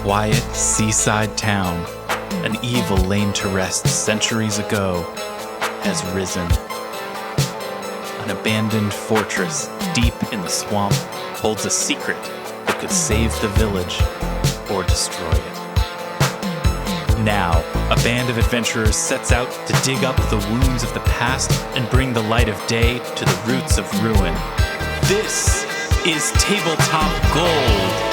quiet seaside town, an evil laid to rest centuries ago, has risen. An abandoned fortress deep in the swamp holds a secret that could save the village or destroy it. Now, a band of adventurers sets out to dig up the wounds of the past and bring the light of day to the roots of ruin. This is Tabletop Gold.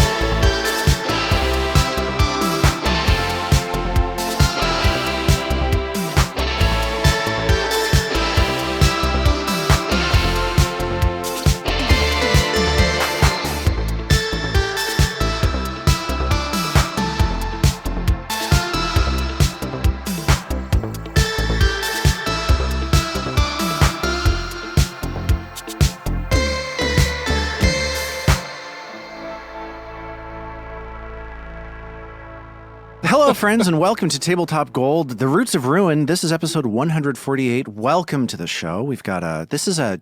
Hello, friends, and welcome to Tabletop Gold, The Roots of Ruin. This is episode 148. Welcome to the show. We've got this is an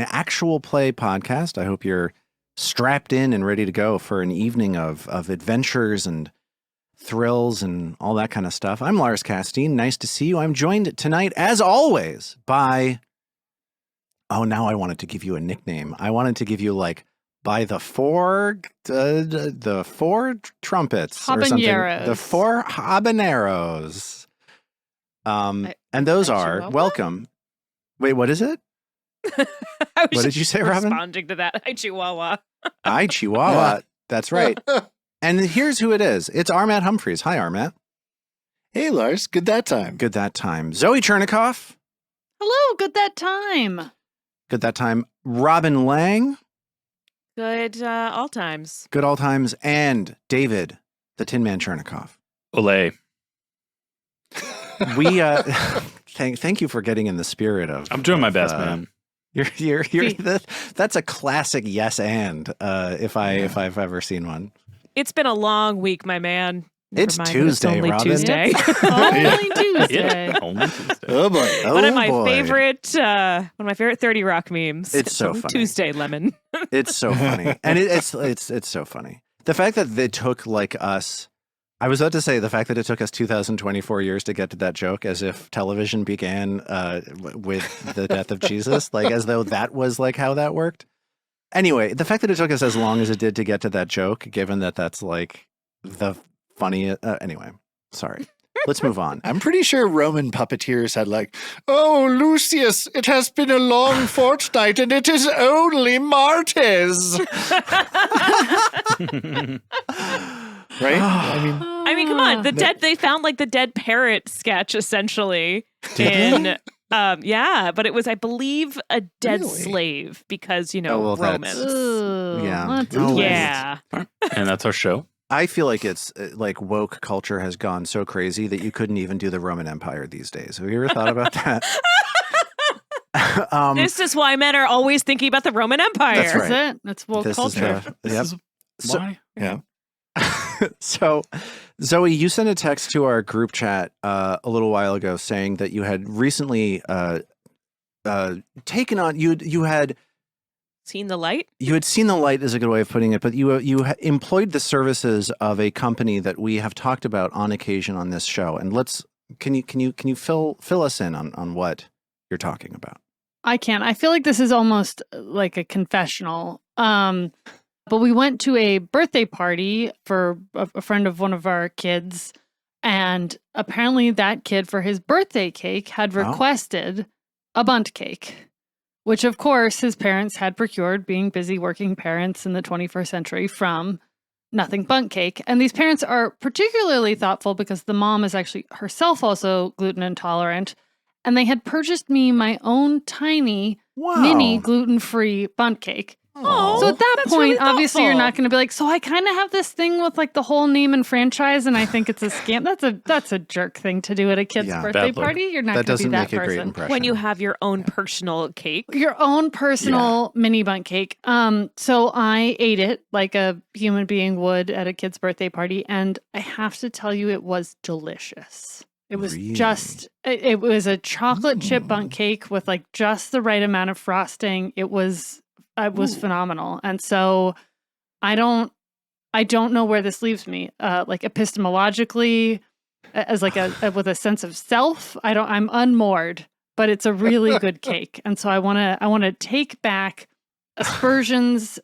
actual play podcast. I hope you're strapped in and ready to go for an evening of adventures and thrills and all that kind of stuff. I'm Lars Casteen. Nice to see you. I'm joined tonight, as always, by... Oh, now I wanted to give you a nickname. I wanted to give you, like, by the four trumpets or something. The four habaneros. And those are, welcome. Wait, what is it? What did you say, Robin? Responding to that. Hi, Chihuahua. Hi, Chihuahua. That's right. And here's who it is. It's Armat Humphreys. Hi, Armat. Hey, Lars. Good that time. Good that time. Zoe Chernicoff. Hello. Good that time. Good that time. Robin Lange. Good all times. Good all times. And David, the Tin Man Chernicoff. Olay. We thank you for getting in the spirit of. I'm doing my best, man. You're that's a classic yes and if I've ever seen one. It's been a long week, my man. It's Tuesday, only Robin. Tuesday. Only Tuesday. Only Tuesday. Oh boy. One of my favorite 30 Rock memes. It's so funny. Tuesday lemon. It's so funny. And it's so funny. The fact that it took like us, I was about to say the fact that it took us 2024 years to get to that joke, as if television began with the death of Jesus, like as though that was like how that worked. Anyway, the fact that it took us as long as it did to get to that joke, given that that's like the funny. Anyway, sorry. Let's move on. I'm pretty sure Roman puppeteers had like, oh, Lucius, it has been a long fortnight and it is only Martes. Right? I mean, come on. They found like the dead parrot sketch essentially. Yeah, but it was, I believe, a dead slave because, Romans. Yeah. Yeah. And that's our show. I feel like it's like woke culture has gone so crazy that you couldn't even do the Roman Empire these days. Have you ever thought about that? This is why men are always thinking about the Roman Empire. That's right. That's it. That's woke culture. Why? Yeah. So, Zoe, you sent a text to our group chat a little while ago saying that you had recently taken on, you had seen the light? You had seen the light is a good way of putting it, but you employed the services of a company that we have talked about on occasion on this show. And can you fill us in on what you're talking about? I can. I feel like this is almost like a confessional. But we went to a birthday party for a friend of one of our kids, and apparently that kid for his birthday cake had requested a bundt cake. Which, of course, his parents had procured, being busy working parents in the 21st century, from Nothing Bundt Cake. And these parents are particularly thoughtful because the mom is actually herself also gluten intolerant. And they had purchased me my own tiny, mini gluten-free bundt cake. Oh, so at that point, really obviously, you're thoughtful. not going to be like, so I kind of have this thing with like the whole name and franchise, and I think it's a scam. That's a jerk thing to do at a kid's birthday party. You're not going to be that make a great person. impression. When you have your own personal cake. Your own personal mini bundt cake. So I ate it like a human being would at a kid's birthday party, and I have to tell you, it was delicious. It was it was a chocolate chip bundt cake with like just the right amount of frosting. It was phenomenal. And so I don't I don't know where this leaves me. Like epistemologically, as like with a sense of self, I'm unmoored, but it's a really good cake. And so I want to take back aspersions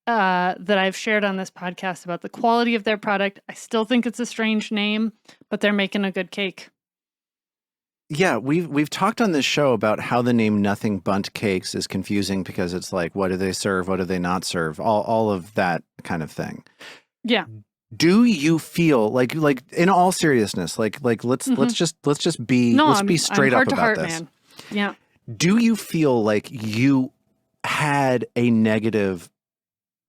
that I've shared on this podcast about the quality of their product. I still think it's a strange name, but they're making a good cake. Yeah, we've talked on this show about how the name Nothing Bundt Cakes is confusing because it's like, what do they serve? What do they not serve? All of that kind of thing. Yeah. Do you feel like in all seriousness, let's just be straight up about this. Man. Yeah. Do you feel like you had a negative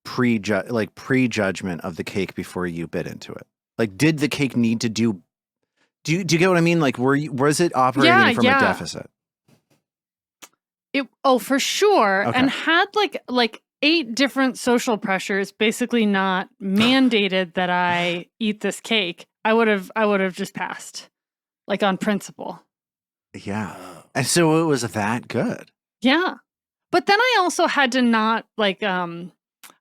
prejudgment of the cake before you bit into it? Like, did the cake need to do you get what I mean? Like, was it operating from a deficit? For sure. Okay. And had like 8 different social pressures basically not mandated that I eat this cake, I would have just passed, like on principle. Yeah. And so it was that good. Yeah. But then I also had to not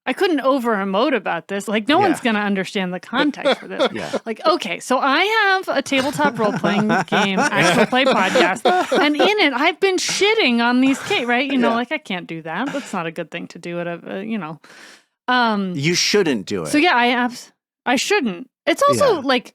I couldn't over emote about this. Like, no one's going to understand the context for this. Yeah. Like, okay, so I have a tabletop role-playing game, actual play podcast, and in it, I've been shitting on these cakes, right? Like, I can't do that. That's not a good thing to do at you shouldn't do it. So, yeah, I shouldn't. It's also, like,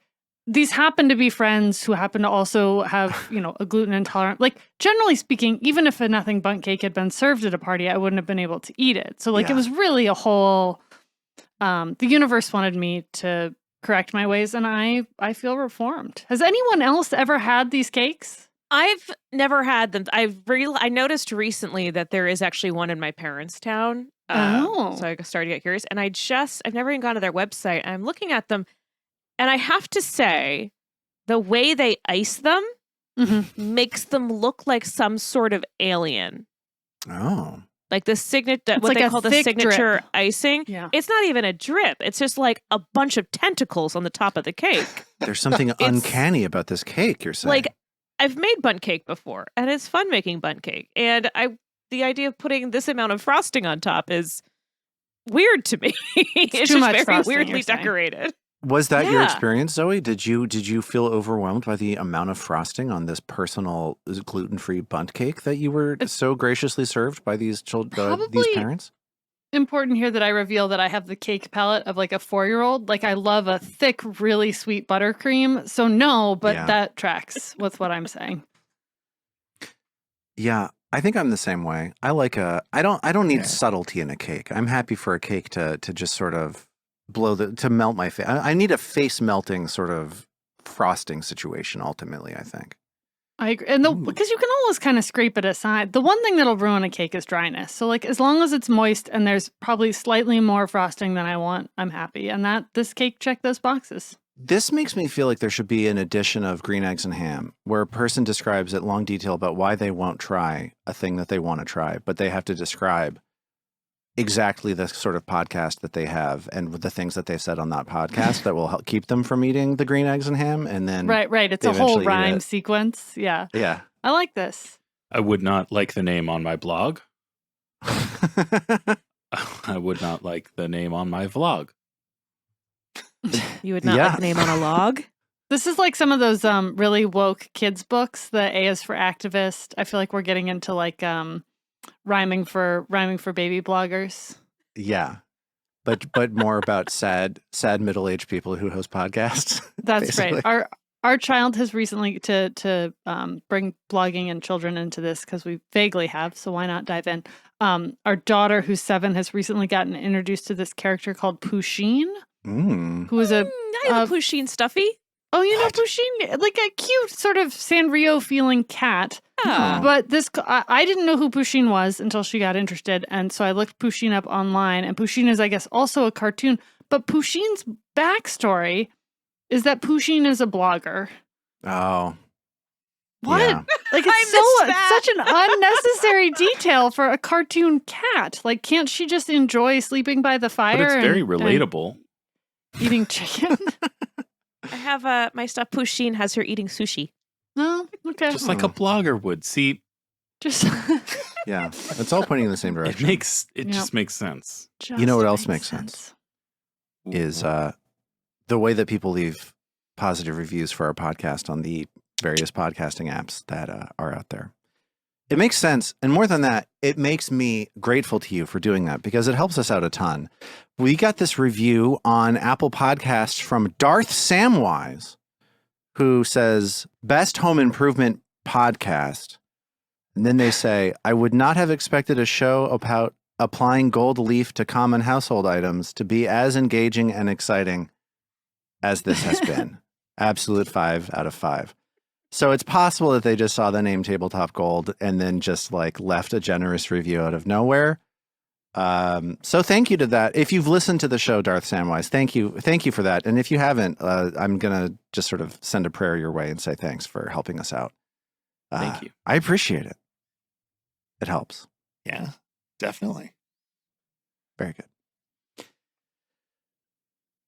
these happen to be friends who happen to also have, a gluten intolerant. Like, generally speaking, even if a Nothing Bundt cake had been served at a party, I wouldn't have been able to eat it. So, it was really a whole, the universe wanted me to correct my ways, and I feel reformed. Has anyone else ever had these cakes? I've never had them. I noticed recently that there is actually one in my parents' town. So I started to get curious, and I've never even gone to their website. I'm looking at them. And I have to say, the way they ice them makes them look like some sort of alien. Oh. Like the what like they call the signature drip. icing. Yeah. It's not even a drip. It's just like a bunch of tentacles on the top of the cake. There's something uncanny about this cake, you're saying. Like, I've made bundt cake before, and it's fun making bundt cake. And the idea of putting this amount of frosting on top is weird to me. It's too just much very frosting, weirdly you're saying. decorated. Was that your experience, Zoe? Did you feel overwhelmed by the amount of frosting on this personal gluten-free bundt cake that you were so graciously served by these these parents? Important here that I reveal that I have the cake palate of like a 4-year-old. Like, I love a thick, really sweet buttercream. So no, but that tracks with what I'm saying. Yeah, I think I'm the same way. I don't need subtlety in a cake. I'm happy for a cake to just sort of to melt my face. I need a face melting sort of frosting situation ultimately, I think. I agree. And because you can always kind of scrape it aside. The one thing that'll ruin a cake is dryness. So like, as long as it's moist and there's probably slightly more frosting than I want, I'm happy. And this cake checked those boxes. This makes me feel like there should be an edition of Green Eggs and Ham where a person describes in long detail about why they won't try a thing that they want to try, but they have to describe exactly the sort of podcast that they have and the things that they've said on that podcast that will help keep them from eating the green eggs and ham. And then right. It's a whole rhyme sequence. Yeah. Yeah. I like this. I would not like the name on my blog. I would not like the name on my vlog. You would not like the name on a log? This is like some of those really woke kids books. The A is for activist. I feel like we're getting into like rhyming for baby bloggers. Yeah. But more about sad middle-aged people who host podcasts. That's right. Our child has recently to bring blogging and children into this because we vaguely have, so why not dive in? Our daughter, who's 7, has recently gotten introduced to this character called Pusheen, who is I know Pusheen Stuffy. Oh, you know Pusheen? Like a cute sort of Sanrio-feeling cat. Oh. But I didn't know who Pusheen was until she got interested, and so I looked Pusheen up online, and Pusheen is, I guess, also a cartoon. But Pusheen's backstory is that Pusheen is a blogger. Oh. What? Yeah. Like, it's such an unnecessary detail for a cartoon cat. Like, can't she just enjoy sleeping by the fire? But it's very relatable. Eating chicken? I have my stuffed Pusheen has her eating sushi. No? Okay. Just like a blogger would. See, Just Yeah. It's all pointing in the same direction. it just makes sense. You know what else makes sense? is the way that people leave positive reviews for our podcast on the various podcasting apps that are out there. It makes sense. And more than that, it makes me grateful to you for doing that because it helps us out a ton. We got this review on Apple Podcasts from Darth Samwise, who says, best home improvement podcast. And then they say, I would not have expected a show about applying gold leaf to common household items to be as engaging and exciting as this has been. Absolute 5 out of 5. So it's possible that they just saw the name Tabletop Gold and then just like left a generous review out of nowhere. So thank you to that. If you've listened to the show, Darth Samwise, thank you for that. And if you haven't, I'm going to just sort of send a prayer your way and say thanks for helping us out. Thank you. I appreciate it. It helps. Yeah, definitely. Very good.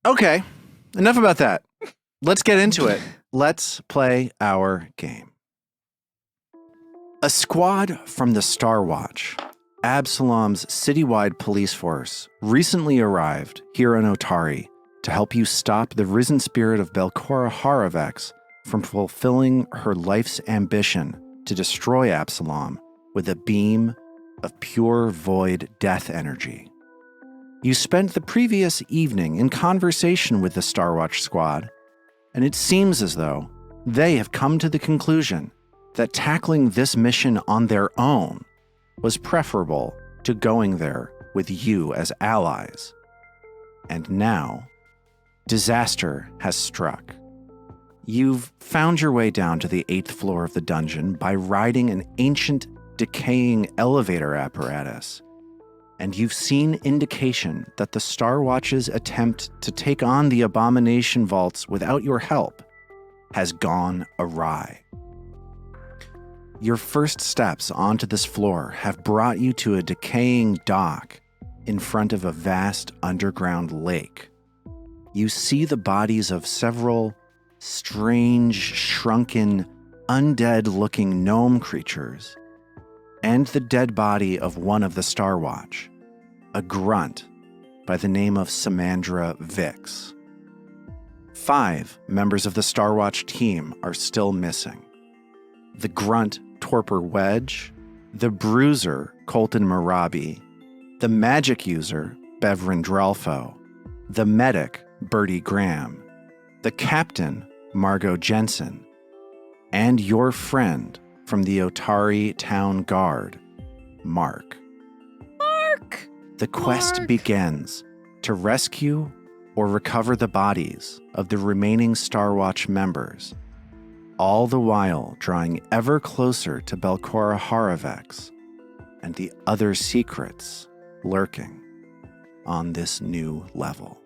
Okay, enough about that. Let's get into it. Let's play our game. A squad from the Starwatch, Absalom's citywide police force, recently arrived here in Otari to help you stop the risen spirit of Belcora Haravex from fulfilling her life's ambition to destroy Absalom with a beam of pure void death energy. You spent the previous evening in conversation with the Starwatch squad, and it seems as though they have come to the conclusion that tackling this mission on their own was preferable to going there with you as allies. And now, disaster has struck. You've found your way down to the 8th floor of the dungeon by riding an ancient, decaying elevator apparatus, and you've seen indication that the Starwatch's attempt to take on the Abomination vaults without your help has gone awry. Your first steps onto this floor have brought you to a decaying dock in front of a vast underground lake. You see the bodies of several strange, shrunken, undead-looking gnome creatures, and the dead body of one of the Starwatch, a grunt by the name of Samandra Vix. 5 members of the Starwatch team are still missing. The grunt Torpor Wedge, the bruiser Colton Marabi, the magic user Bevrin Drelfo, the medic Bertie Graham, the captain Margot Jensen, and your friend from the Otari Town Guard, Mark. Mark! The quest begins to rescue or recover the bodies of the remaining Starwatch members, all the while drawing ever closer to Belcora Haravex and the other secrets lurking on this new level.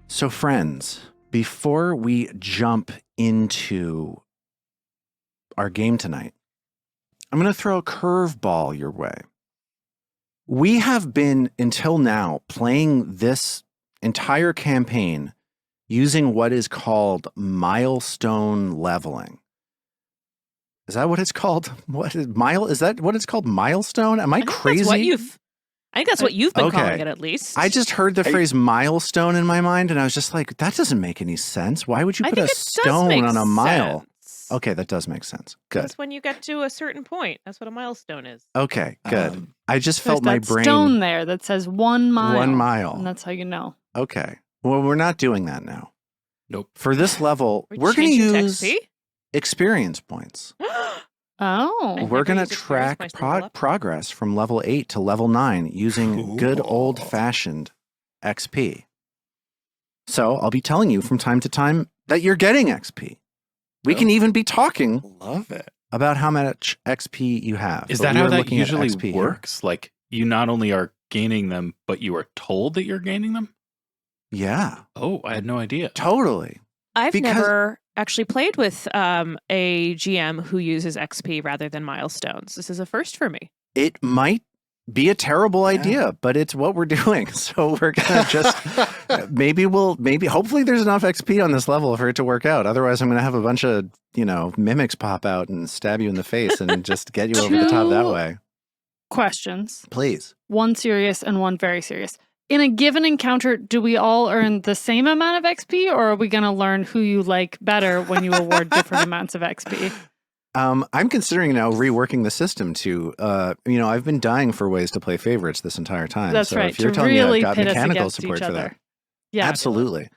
So friends, before we jump into our game tonight, I'm going to throw a curveball your way. We have been, until now, playing this entire campaign using what is called milestone leveling. Is that what it's called? Is that what it's called? Milestone? Am I crazy? I think that's what you've been calling it, at least. I just heard the phrase milestone in my mind, and I was just like, that doesn't make any sense. Why would you put a stone on a mile? Okay, that does make sense. Good. That's when you get to a certain point. That's what a milestone is. Okay, good. I just felt my brain. Stone there that says 1 mile. 1 mile. And that's how you know. Okay. Well, we're not doing that now. Nope. For this level, we're going to use experience points. Oh. We're going to track progress from level 8 to level 9 using good old-fashioned XP. So I'll be telling you from time to time that you're getting XP. We can even be talking about how much XP you have. Is that how that usually works? Like, you not only are gaining them, but you are told that you're gaining them? Yeah. Oh, I had no idea. Totally. I've never actually played with a GM who uses XP rather than milestones. This is a first for me. It might be a terrible idea, but it's what we're doing. So we're going to just, hopefully there's enough XP on this level for it to work out. Otherwise, I'm going to have a bunch of, mimics pop out and stab you in the face and just get you over the top that way. Questions. Please. 1 serious and 1 very serious. in a given encounter, do we all earn the same amount of XP, or are we going to learn who you like better when you award different amounts of XP? I'm considering now reworking the system to, I've been dying for ways to play favorites this entire time. That's so right. if you're to telling really me I've got pit us mechanical against support each for other. that. Yeah. Absolutely.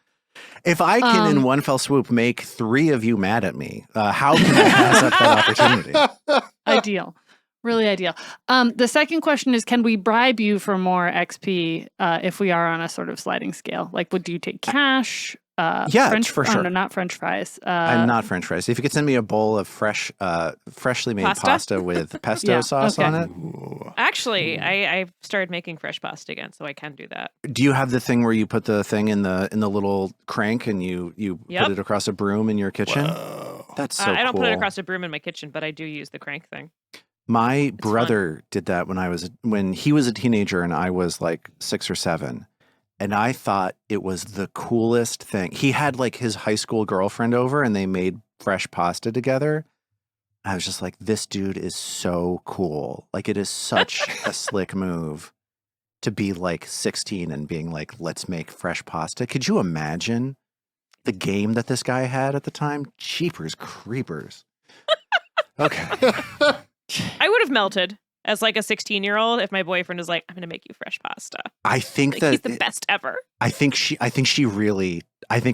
If I can, in one fell swoop, make 3 of you mad at me, how can I pass up that opportunity? Ideal. Really ideal. The second question is, can we bribe you for more XP if we are on a sort of sliding scale? Like, would you take cash? Yeah, for sure. No, not French fries. I'm not French fries. If you could send me a bowl of freshly made pasta with pesto sauce on it. Actually, I started making fresh pasta again, so I can do that. Do you have the thing where you put the thing in the little crank and you put it across a broom in your kitchen? Whoa. That's so cool. I don't put it across a broom in my kitchen, but I do use the crank thing. My brother did that when he was a teenager and I was like 6 or 7. And I thought it was the coolest thing. He had like his high school girlfriend over and they made fresh pasta together. I was just like, this dude is so cool. Like, it is such a slick move to be like 16 and being like, let's make fresh pasta. Could you imagine the game that this guy had at the time? Jeepers creepers. Okay. I would have melted as like a 16-year-old if my boyfriend was like, I'm going to make you fresh pasta. I think he's the best ever. I think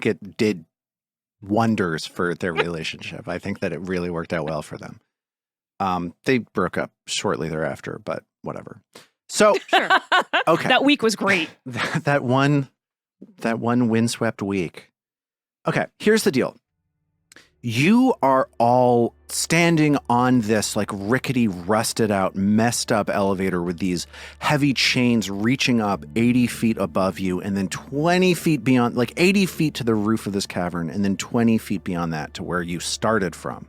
it did wonders for their relationship. I think that it really worked out well for them. They broke up shortly thereafter, but whatever. So, Sure. Okay. That week was great. that one windswept week. Okay, here's the deal. You are all standing on this like rickety, rusted out, messed up elevator with these heavy chains reaching up 80 feet above you and then 20 feet beyond, like 80 feet to the roof of this cavern and then 20 feet beyond that to where you started from.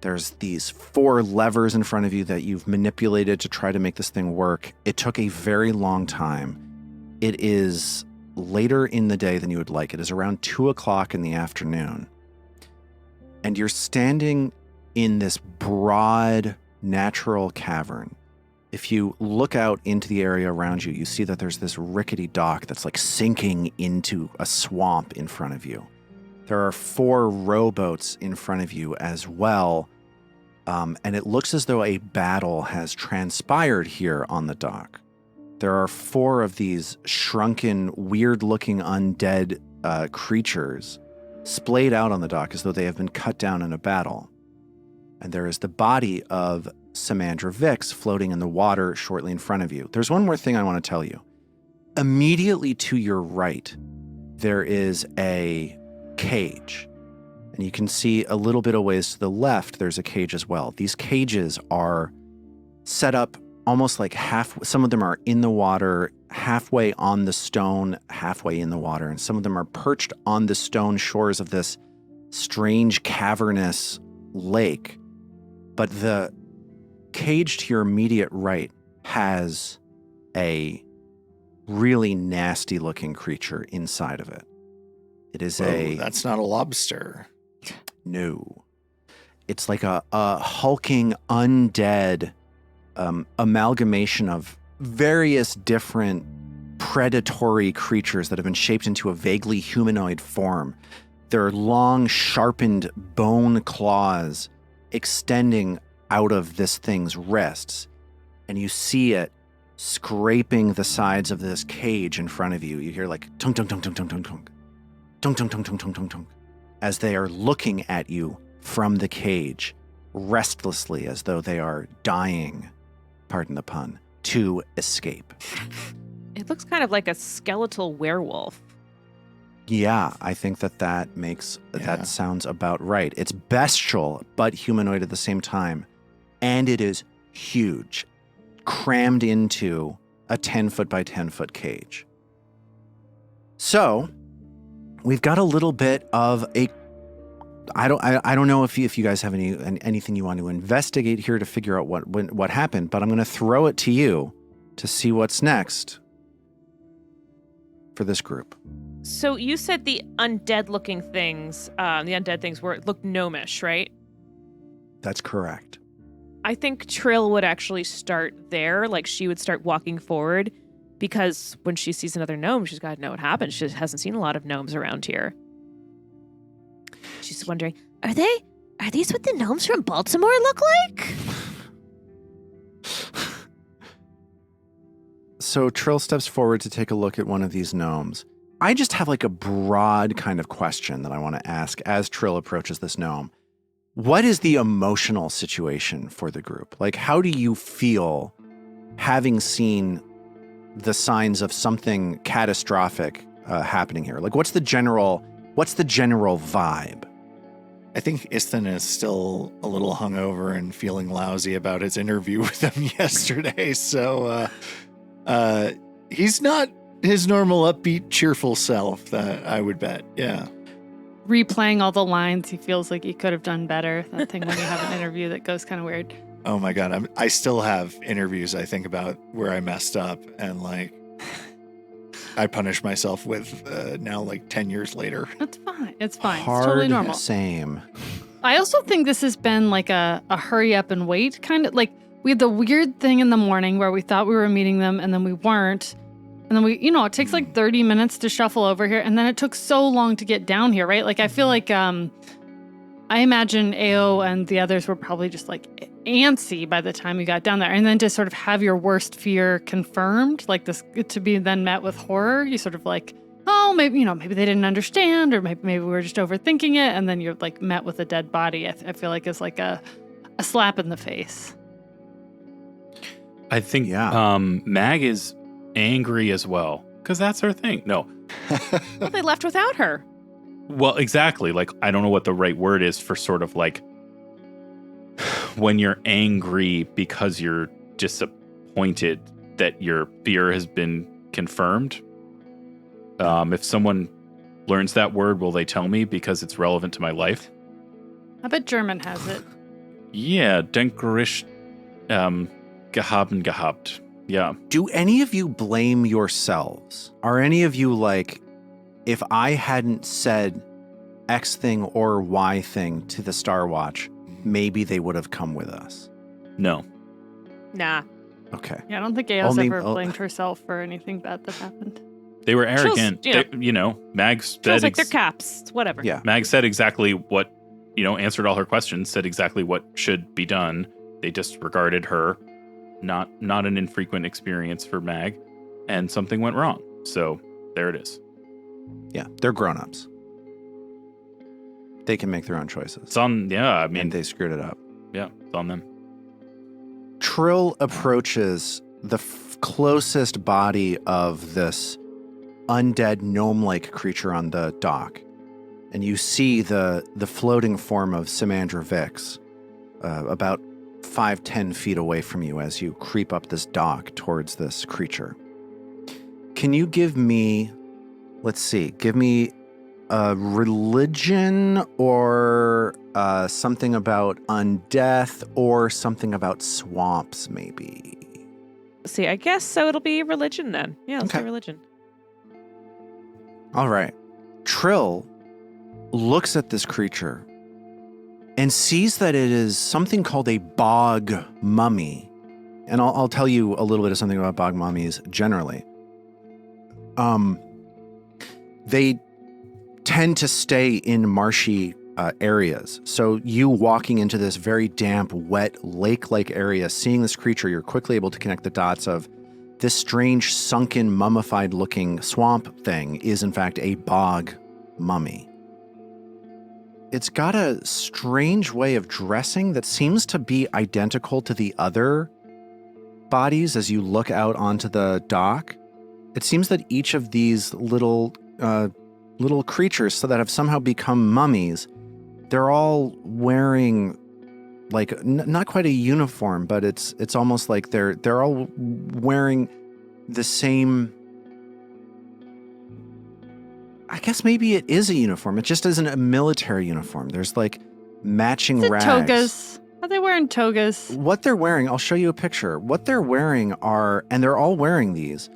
There's these 4 levers in front of you that you've manipulated to try to make this thing work. It took a very long time. It is later in the day than you would like. It is around 2:00 in the afternoon. And you're standing in this broad, natural cavern. If you look out into the area around you, you see that there's this rickety dock that's like sinking into a swamp in front of you. There are 4 rowboats in front of you as well. And it looks as though a battle has transpired here on the dock. There are 4 of these shrunken, weird-looking undead creatures splayed out on the dock as though they have been cut down in a battle. And there is the body of Samandra Vix floating in the water shortly in front of you. There's one more thing I want to tell you. Immediately to your right, there is a cage. And you can see a little bit of ways to the left, there's a cage as well. These cages are set up almost like some of them are in the water, halfway on the stone, halfway in the water, and some of them are perched on the stone shores of this strange cavernous lake. But the cage to your immediate right has a really nasty looking creature inside of it. It is that's not a lobster. No. It's like a hulking undead amalgamation of various different predatory creatures that have been shaped into a vaguely humanoid form. There are long, sharpened bone claws extending out of this thing's wrists, and you see it scraping the sides of this cage in front of you. You hear like tunk tunk tunk tunk tunk tunk tunk tunk tunk tunk tunk tunk tunk tunk as they are looking at you from the cage restlessly as though they are dying, pardon the pun, to escape. It looks kind of like a skeletal werewolf. Yeah, I think that sounds about right. It's bestial, but humanoid at the same time. And it is huge, crammed into a 10-foot by 10-foot cage. So, we've got a little bit of a... I don't know if you guys have anything you want to investigate here to figure out what happened, but I'm going to throw it to you to see what's next for this group. So you said the undead-looking things, looked gnomish, right? That's correct. I think Trill would actually start there, like she would start walking forward, because when she sees another gnome, she's got to know what happened. She hasn't seen a lot of gnomes around here. She's wondering, are these what the gnomes from Baltimore look like? So Trill steps forward to take a look at one of these gnomes. I just have like a broad kind of question that I want to ask as Trill approaches this gnome. What is the emotional situation for the group? Like, how do you feel having seen the signs of something catastrophic happening here? Like, what's the general vibe? I think Isthan is still a little hungover and feeling lousy about his interview with them yesterday. So he's not his normal upbeat, cheerful self, I would bet. Yeah. Replaying all the lines, he feels like he could have done better. That thing when you have an interview that goes kind of weird. Oh my God. I still have interviews I think about where I messed up and like I punish myself with now like 10 years later. That's fine. It's fine. Hard, it's totally normal. Same. I also think this has been like a hurry up and wait kind of like we had the weird thing in the morning where we thought we were meeting them and then we weren't. And then it takes like 30 minutes to shuffle over here. And then it took so long to get down here, right? Like, I feel like I imagine AO and the others were probably just like antsy by the time you got down there. And then to sort of have your worst fear confirmed, like this, to be then met with horror, you sort of like, oh, maybe they didn't understand, or maybe we were just overthinking it. And then you're like met with a dead body. I feel like it's like a slap in the face. I think Mag is angry as well, because that's her thing. No. Well, they left without her. Well, exactly. Like, I don't know what the right word is for sort of like when you're angry because you're disappointed that your fear has been confirmed. If someone learns that word, will they tell me because it's relevant to my life? I bet German has it. Yeah, denkerisch gehabt. Yeah. Do any of you blame yourselves? Are any of you like, if I hadn't said X thing or Y thing to the Starwatch, maybe they would have come with us? No. Nah. Okay. Yeah, I don't think Ao's ever blamed herself for anything bad that happened. They were arrogant. Mag said like their caps. Whatever. Yeah. Mag said exactly what, answered all her questions, said exactly what should be done. They disregarded her. Not an infrequent experience for Mag, and something went wrong. So there it is. Yeah, they're grown-ups. They can make their own choices. It's on, and they screwed it up. Yeah, it's on them. Trill approaches the closest body of this undead gnome-like creature on the dock, and you see the floating form of Simandra Vix about 5-10 feet away from you as you creep up this dock towards this creature. Can you give me a religion or something about undeath or something about swamps, maybe? See, I guess so. It'll be religion then. Yeah, let's do religion. All right. Trill looks at this creature and sees that it is something called a bog mummy. And I'll tell you a little bit of something about bog mummies generally. They tend to stay in marshy areas. So you walking into this very damp, wet, lake-like area, seeing this creature, you're quickly able to connect the dots of this strange, sunken, mummified-looking swamp thing is, in fact, a bog mummy. It's got a strange way of dressing that seems to be identical to the other bodies as you look out onto the dock. It seems that each of these little creatures, so that have somehow become mummies, they're all wearing like not quite a uniform, but it's almost like they're all wearing the same. I guess maybe it is a uniform. It just isn't a military uniform. There's like matching rags. Togas. Are they wearing togas? What they're wearing, I'll show you a picture. What they're wearing are, and they're all wearing these.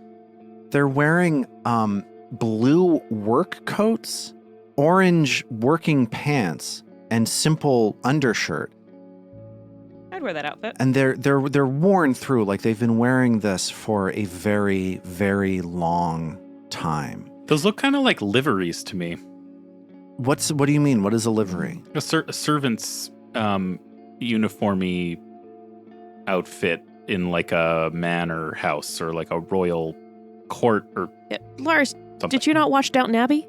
They're wearing blue work coats, orange working pants, and simple undershirt. I'd wear that outfit. And they're worn through, like they've been wearing this for a very, very long time. Those look kind of like liveries to me. What do you mean? What is a livery? A servant's uniformy outfit in like a manor house or like a royal court or Lars, something. did you not watch Downton Abbey?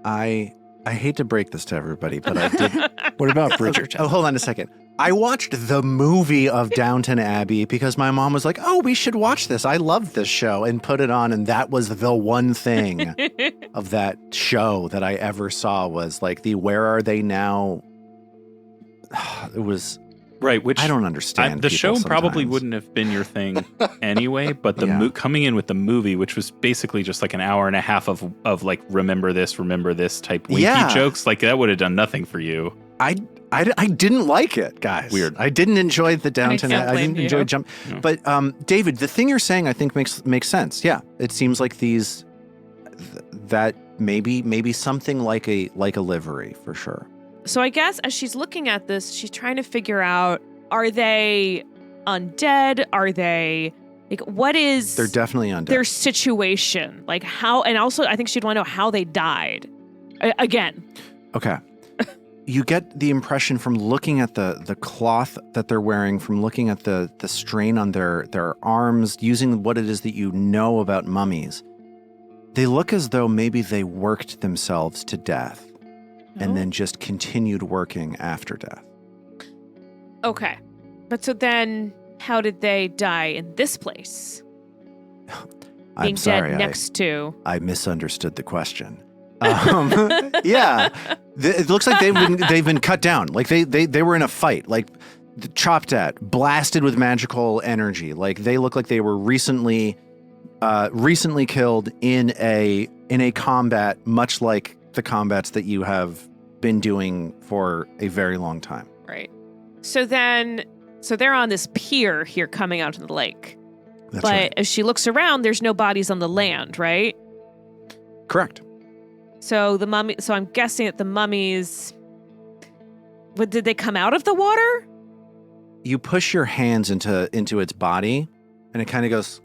I hate to break this to everybody, but I did. What about Bridgerton? Oh, hold on a second. I watched the movie of Downton Abbey because my mom was like, "Oh, we should watch this. I love this show," and put it on. And that was the one thing of that show that I ever saw was like the "Where Are They Now?" It was right. Which I don't understand. the show probably sometimes. wouldn't have been your thing anyway. But the Yeah. coming in with the movie, which was basically just like an hour and a half of like remember this type winky Yeah. jokes, like that would have done nothing for you. I didn't like it, guys. Weird. I didn't enjoy the Downton. can't I blame didn't enjoy you. jump. No. But David, the thing you're saying, I think makes sense. Yeah, it seems like that maybe something like a livery for sure. So I guess as she's looking at this, she's trying to figure out, are they undead? Are they like, what is They're definitely undead. their situation? Like how, and also I think she'd want to know how they died. Again. Okay. You get the impression from looking at the cloth that they're wearing, from looking at the strain on their arms, using what it is that you know about mummies. They look as though maybe they worked themselves to death and then just continued working after death. Okay. But so then how did they die in this place? I'm Being sorry, dead next to. I misunderstood the question. Yeah, it looks like they've been cut down. Like they were in a fight, like chopped at, blasted with magical energy. Like they look like they were recently killed in a combat, much like the combats that you have been doing for a very long time. Right. So they're on this pier here coming out to the lake. That's but right. as she looks around, there's no bodies on the land, right? Correct. So I'm guessing that the mummies, did they come out of the water? You push your hands into its body, and it kind of goes.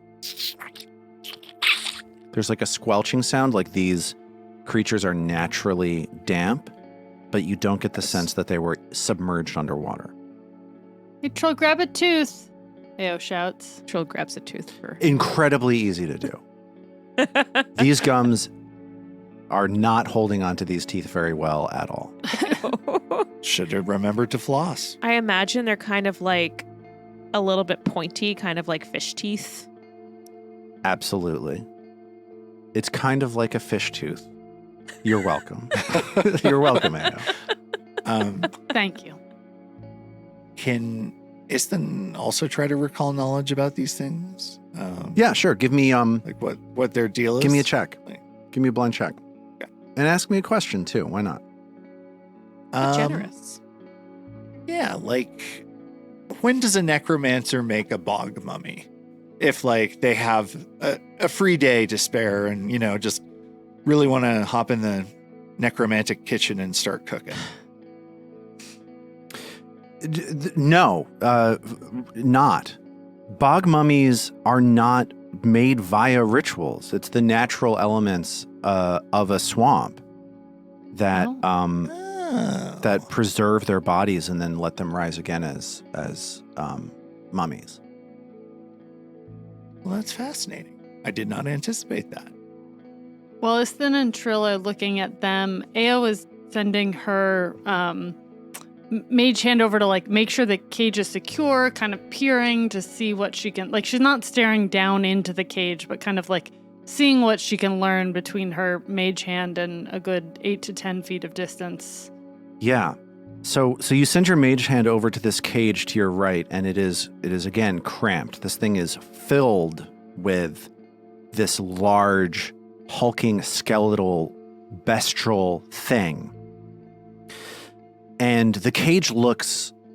There's like a squelching sound, like these creatures are naturally damp, but you don't get the sense that they were submerged underwater. Hey, Troll, grab a tooth. Ao shouts. Troll grabs a tooth for. Incredibly easy to do. These gums are not holding onto these teeth very well at all. Should have remembered to floss. I imagine they're kind of like a little bit pointy, kind of like fish teeth. Absolutely. It's kind of like a fish tooth. You're welcome. You're welcome, Ao. Thank you. Can Istan also try to recall knowledge about these things? Yeah, sure. Give me Like what their deal is? give me a check. Like- Give me a blind check. Okay. And ask me a question too. Why not? Generous. Yeah, like when does a necromancer make a bog mummy? If like they have a free day to spare and just really want to hop in the necromantic kitchen and start cooking. No, not. Bog mummies are not made via rituals. It's the natural elements of a swamp that Oh. that preserve their bodies and then let them rise again as mummies. Well, that's fascinating. I did not anticipate that. Well, Istin and Trill are looking at them. Ao is sending her mage hand over to like make sure the cage is secure, kind of peering to see what she can. Like she's not staring down into the cage, but kind of like seeing what she can learn between her mage hand and a good 8 to 10 feet of distance. Yeah. So you send your mage hand over to this cage to your right, and it is again cramped. This thing is filled with this large, hulking, skeletal, bestial thing. And the cage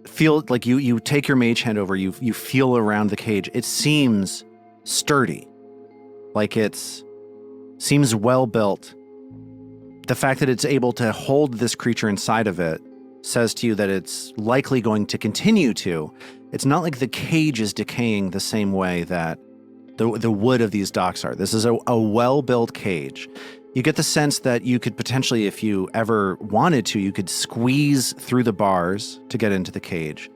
feel like you take your mage hand over, you feel around the cage. It seems sturdy, like seems well built. The fact that it's able to hold this creature inside of it says to you that it's likely going to continue to. It's not like the cage is decaying the same way that the wood of these docks are. This is a well-built cage. You get the sense that you could potentially, if you ever wanted to, you could squeeze through the bars to get into the cage.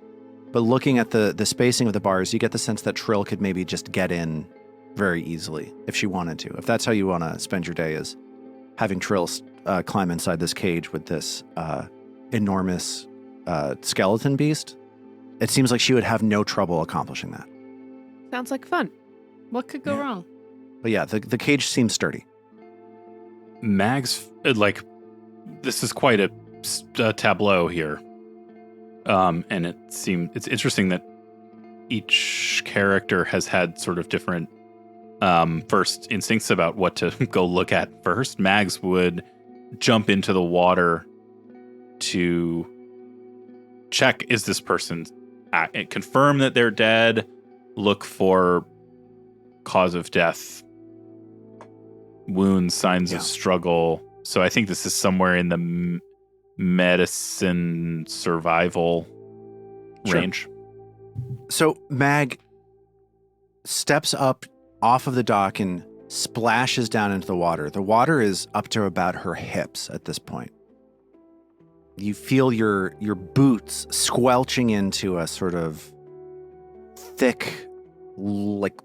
But looking at the spacing of the bars, you get the sense that Trill could maybe just get in very easily if she wanted to. If that's how you want to spend your day, is having Trill climb inside this cage with this enormous skeleton beast, it seems like she would have no trouble accomplishing that. Sounds like fun. What could go wrong? But yeah, the cage seems sturdy. Mag's this is quite a tableau here, and it's interesting that each character has had sort of different first instincts about what to go look at first. Mags would jump into the water to check, is this person confirm that they're dead, look for cause of death, wounds, signs of struggle. So I think this is somewhere in the medicine survival range. So Mag steps up off of the dock and splashes down into the water. The water is up to about her hips at this point. You feel your boots squelching into a sort of thick, like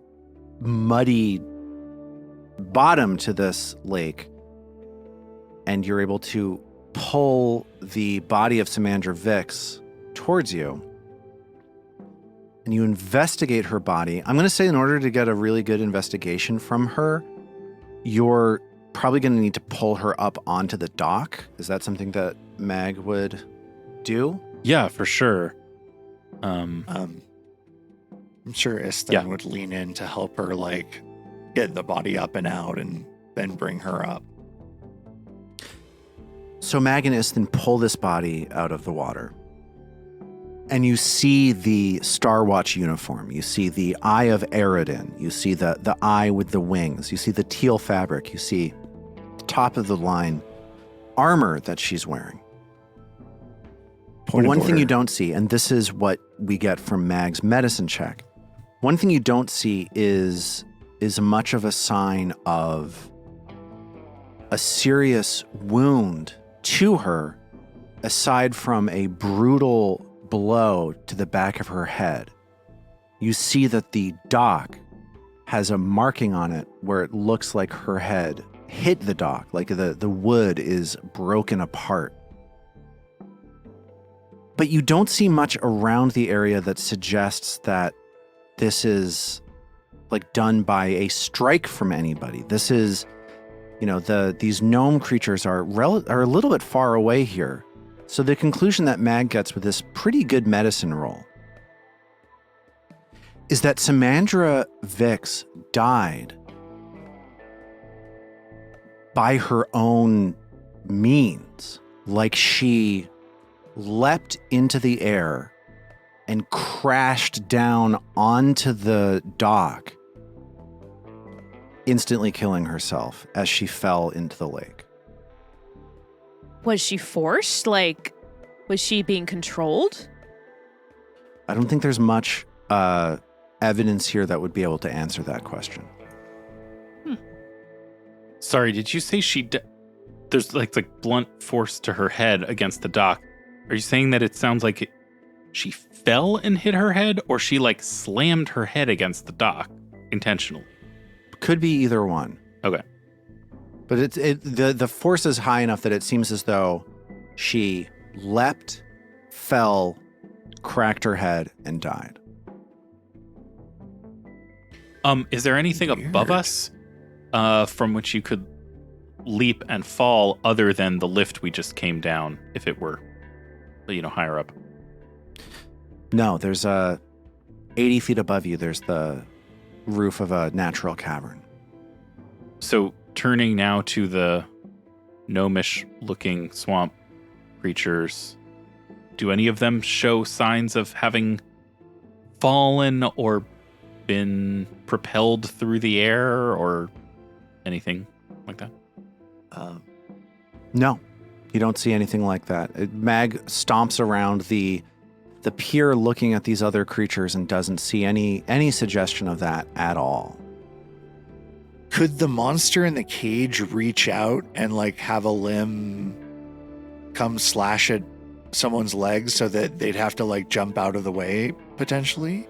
muddy bottom to this lake, and you're able to pull the body of Samandra Vix towards you, and you investigate her body. I'm going to say, in order to get a really good investigation from her, you're probably going to need to pull her up onto the dock. Is that something that Mag would do? Yeah, for sure. I'm sure Istin would lean in to help her, get the body up and out and then bring her up. So Mag and Istin pull this body out of the water. And you see the Starwatch uniform. You see the Eye of Eridan. You see the eye with the wings. You see the teal fabric. You see the top of the line armor that she's wearing. One thing you don't see, and this is what we get from Mag's medicine check, one thing you don't see is much of a sign of a serious wound to her, aside from a brutal blow to the back of her head. You see that the dock has a marking on it where it looks like her head hit the dock, like the wood is broken apart. But you don't see much around the area that suggests that this is done by a strike from anybody. This is, these gnome creatures are a little bit far away here. So the conclusion that Mag gets with this pretty good medicine roll is that Samandra Vix died by her own means. Like she leapt into the air and crashed down onto the dock, instantly killing herself as she fell into the lake. Was she forced? Was she being controlled? I don't think there's much evidence here that would be able to answer that question. Sorry, did you say there's blunt force to her head against the dock? Are you saying that it sounds like she fell and hit her head, or she slammed her head against the dock intentionally? Could be either one. Okay. But the force is high enough that it seems as though she leapt, fell, cracked her head, and died. Is there anything above us from which you could leap and fall other than the lift we just came down, if it were, higher up? No, there's 80 feet above you, there's the roof of a natural cavern. So turning now to the gnomish-looking swamp creatures, do any of them show signs of having fallen or been propelled through the air or anything like that? No, you don't see anything like that. Mag stomps around the the peer looking at these other creatures and doesn't see any suggestion of that at all. Could the monster in the cage reach out and like have a limb come slash at someone's legs so that they'd have to like jump out of the way potentially?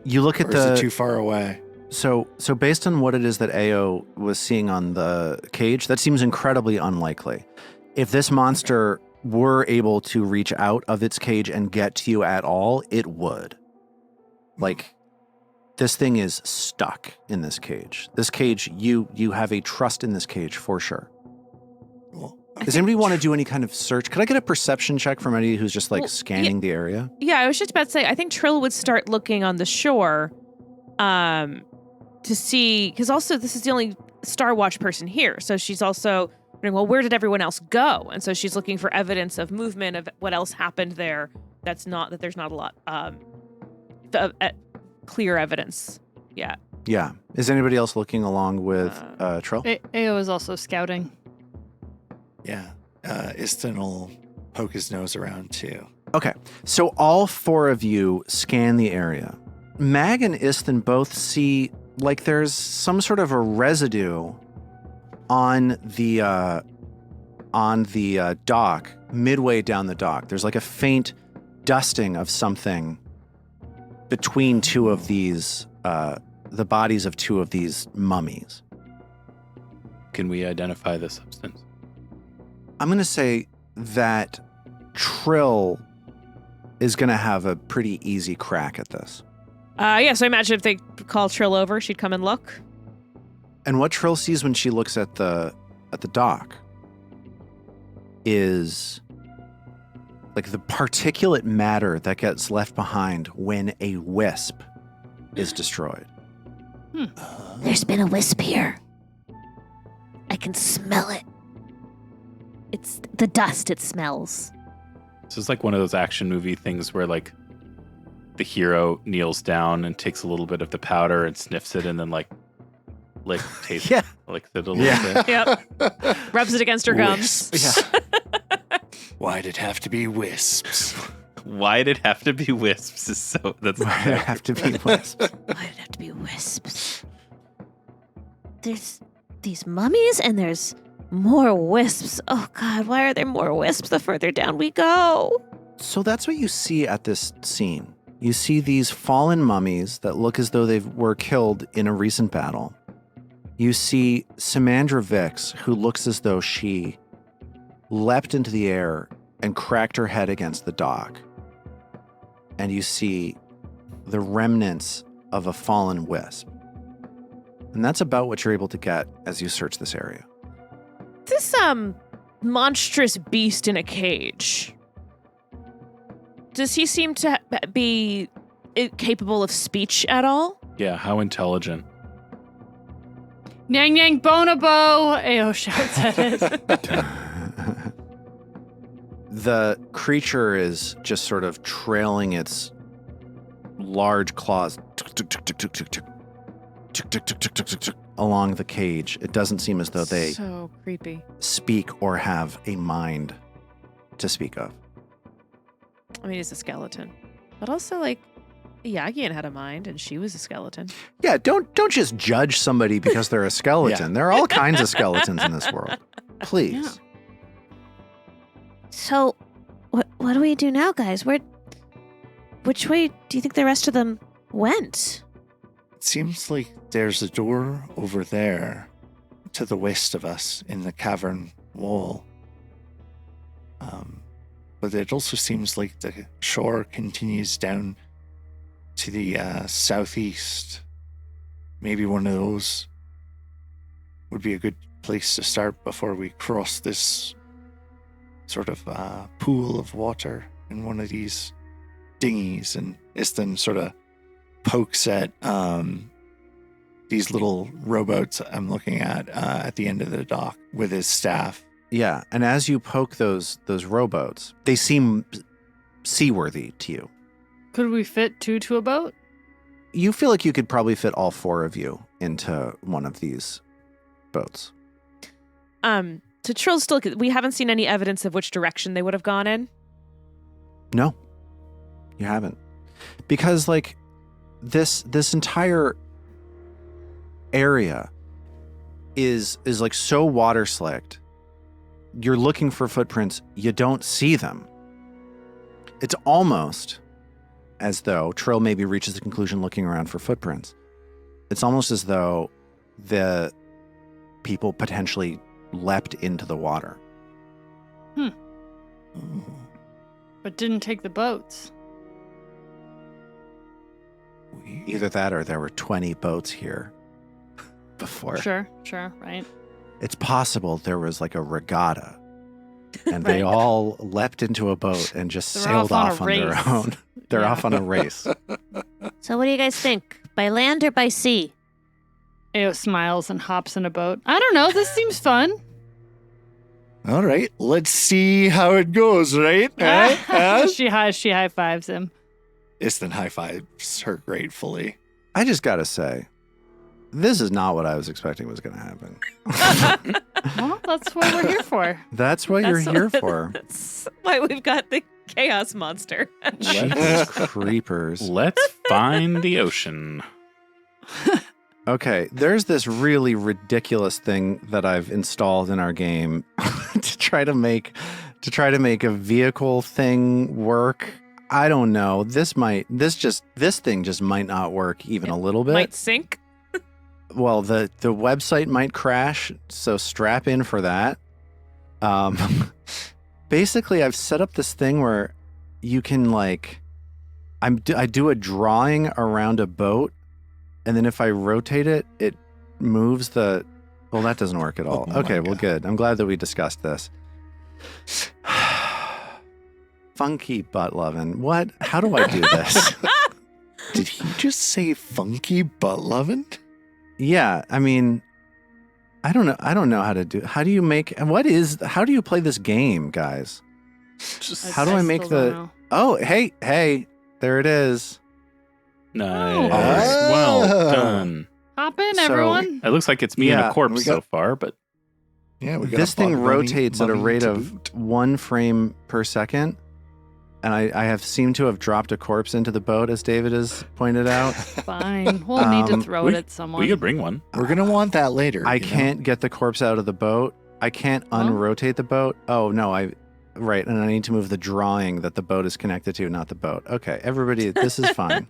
You look at or is it too far away? So based on what it is that Ao was seeing on the cage, that seems incredibly unlikely. If this monster were able to reach out of its cage and get to you at all, it would. Like, this thing is stuck in this cage. This cage, you have a trust in this cage for sure. Well, Does anybody want to do any kind of search? Could I get a perception check from anybody who's just like scanning the area? Yeah, I was just about to say, I think Trill would start looking on the shore to see, because also this is the only Starwatch person here. So she's also wondering, well, where did everyone else go? And so she's looking for evidence of movement, of what else happened there. That there's not a lot clear evidence yet. Yeah. Is anybody else looking along with Trill? Ao is also scouting. Yeah. Istin will poke his nose around too. Okay. So all four of you scan the area. Mag and Istin both see like there's some sort of a residue on the dock, midway down the dock. There's like a faint dusting of something between two of these, the bodies of two of these mummies. Can we identify the substance? I'm going to say that Trill is going to have a pretty easy crack at this. Yeah, so I imagine if they call Trill over, she'd come and look. And what Trill sees when she looks at the dock is like the particulate matter that gets left behind when a wisp is destroyed. There's been a wisp here. I can smell it. It's the dust it smells. This is like one of those action movie things where like the hero kneels down and takes a little bit of the powder and sniffs it and then tastes Yeah. licks it a little bit. Yep. Rubs it against her gums. Wisps. Why'd it have to be wisps? Why'd it have to be wisps? That's Why did it have to be wisps? Why did it have to be wisps? There's these mummies and there's more wisps. Oh God, why are there more wisps the further down we go? So that's what you see at this scene. You see these fallen mummies that look as though they were killed in a recent battle. You see Samandra Vix, who looks as though she leapt into the air and cracked her head against the dock. And you see the remnants of a fallen wisp. And that's about what you're able to get as you search this area. This monstrous beast in a cage. Does he seem to be capable of speech at all? Yeah, how intelligent. Nyang Nyang Bonobo! Ao shouts at it. The creature is just sort of trailing its large claws along the cage. It doesn't seem as though they So creepy. speak or have a mind to speak of. I mean, he's a skeleton. But also, like, Yagian had a mind, and she was a skeleton. Yeah, don't just judge somebody because they're a skeleton. There are all kinds of skeletons in this world. Please. Yeah. So, what do we do now, guys? Which way do you think the rest of them went? It seems like there's a door over there to the west of us in the cavern wall. But it also seems like the shore continues down to the southeast. Maybe one of those would be a good place to start before we cross this sort of pool of water in one of these dinghies. And Istin sort of pokes at these little rowboats I'm looking at the end of the dock with his staff. Yeah, and as you poke those rowboats, they seem seaworthy to you. Could we fit two to a boat? You feel like you could probably fit all four of you into one of these boats. To Trill still, we haven't seen any evidence of which direction they would have gone in. No. You haven't. Because like this entire area is like so water slicked. You're looking for footprints, you don't see them. It's almost as though Trill maybe reaches the conclusion looking around for footprints. It's almost as though the people potentially leapt into the water. But didn't take the boats. Either that or there were 20 boats here before. Sure, right. It's possible there was like a regatta and they all leapt into a boat and just sailed off on their own. They're off on a race. So what do you guys think? By land or by sea? Ao smiles and hops in a boat. I don't know. This seems fun. All right, let's see how it goes, right? She high fives him. Iston high fives her gratefully. I just got to say, this is not what I was expecting was going to happen. Well, that's what we're here for. That's what you're here for. That's why we've got the chaos monster. Jesus creepers. Let's find the ocean. Okay, there's this really ridiculous thing that I've installed in our game to try to make a vehicle thing work. I don't know. This thing just might not work even a little bit. Might sink. Well, the website might crash, so strap in for that. Basically, I've set up this thing where you can like, I do a drawing around a boat, and then if I rotate it, it moves the. Well, that doesn't work at all. Oh Okay, well, God. good. I'm glad that we discussed this. Funky butt lovin'. What? How do I do this? Did he just say funky butt lovin'? Yeah, I mean, I don't know how to do. How do you play this game, guys? How do I make still don't the? know. Oh, hey, there it is. Nice. Oh. Well done. Hop in, So- everyone. It looks like it's me and Yeah, a corpse we so got- far, but Yeah, we got This a thing bug rotates at a mummy rate to of boot. 1 frame per second, and I have seemed to have dropped a corpse into the boat, as David has pointed out. Fine. We'll need to throw it at someone. we could bring one. We're gonna want that later. I you know? can't get the corpse out of the boat. I can't Huh? unrotate the boat. Oh no, right, and I need to move the drawing that the boat is connected to, not the boat. Okay, everybody, this is fine.